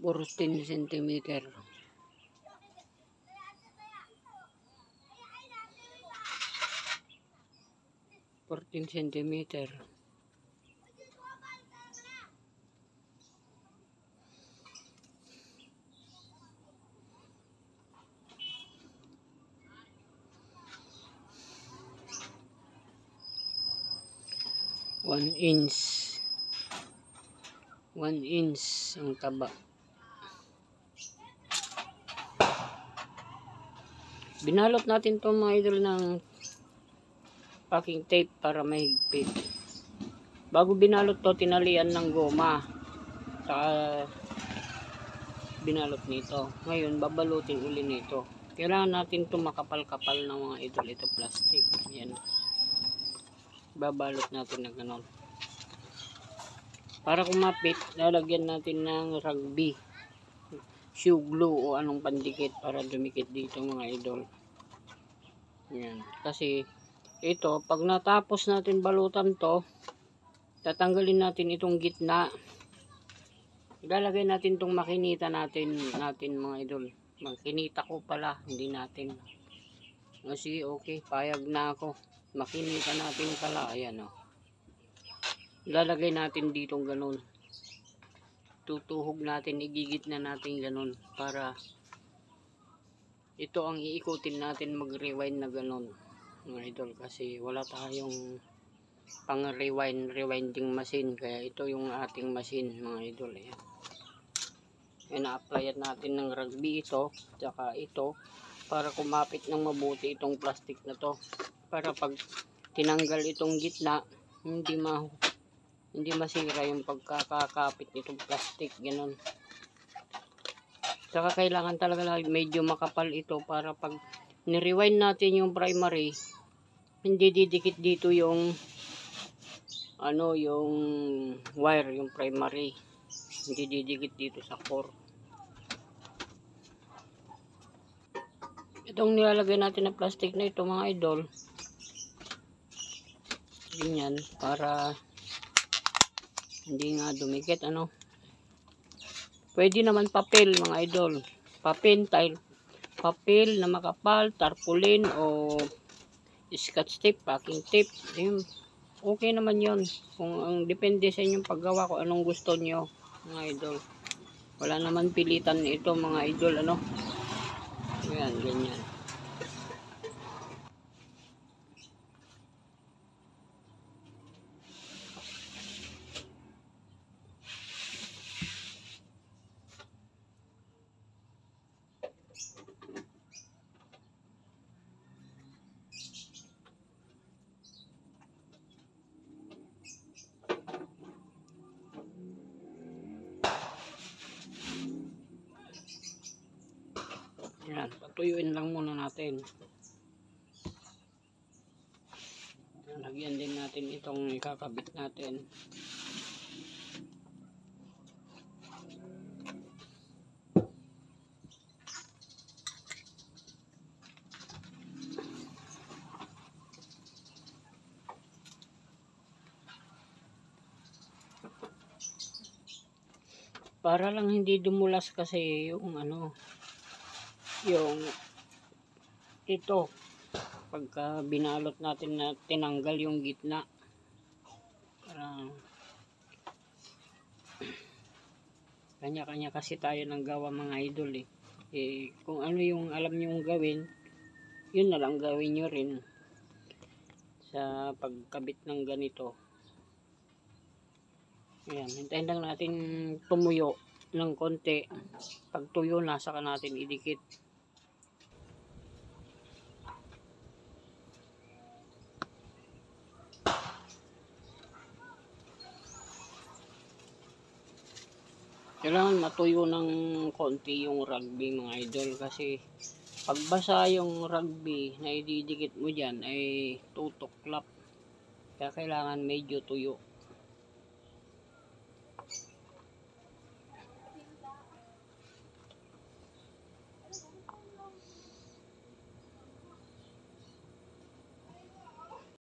14 centimeter. 14 centimeter. One inch ang taba. Binalot natin to mga idol ng packing tape para mahigpit. Bago binalot to, tinalian ng goma. Saka binalot nito. Ngayon, babalutin uli nito. Kailangan natin to makapal-kapal ng mga idol. Ito plastic. Yan. Babalot natin na ganon. Para kumapit, lalagyan natin ng rugby, shoe glue o anong pandikit para dumikit dito mga idol. Yan. Kasi ito, pag natapos natin balutan to, tatanggalin natin itong gitna. Ilalagay natin itong makinita natin mga idol. Makinita ko pala, hindi natin. Sige, okay, payag na ako. Makinita natin pala. Ayan o. Ilalagay natin ditong ganun. Tutuhog natin, igigit na natin ganun. Para ito ang iikutin natin, mag-rewind na ganun. Mga idol, kasi wala tayong pang rewinding machine. Kaya ito yung ating machine mga idol. Ayan. Na-applyan natin ng rugby ito. Tsaka ito. Para kumapit ng mabuti itong plastic na to. Para pag tinanggal itong gitna, hindi masira yung pagkakakapit nitong plastic, ganun. Saka kailangan talaga medyo makapal ito para pag ni-rewind natin yung primary, hindi didikit dito yung yung wire, yung primary. Hindi didikit dito sa core. Itong nilalagay natin na plastic na ito mga idol, ganyan, para hindi nga dumikit, pwede naman papel mga idol, papel na makapal, tarpaulin o scotch tape, packing tape, okay naman yon. Kung ang depende sa inyong paggawa, kung anong gusto nyo mga idol. Wala naman pilitan ito mga idol, yan, ganyan. Yan, patuyuin lang muna natin. Lagyan din natin itong ikakabit natin. Para lang hindi dumulas kasi yung yung ito pagka binalot natin na tinanggal yung gitna. Kanya-kanya kasi tayo ng gawa mga idol kung ano yung alam nyong gawin, yun na lang gawin nyo rin sa pagkabit ng ganito. Ayan, hintayin lang natin tumuyo ng konti. Pag tuyo na, saka natin idikit. Kailangan matuyo ng konti yung rugby mga idol, kasi pag basa yung rugby na ididikit mo dyan ay tutuklap. Kaya kailangan medyo tuyo.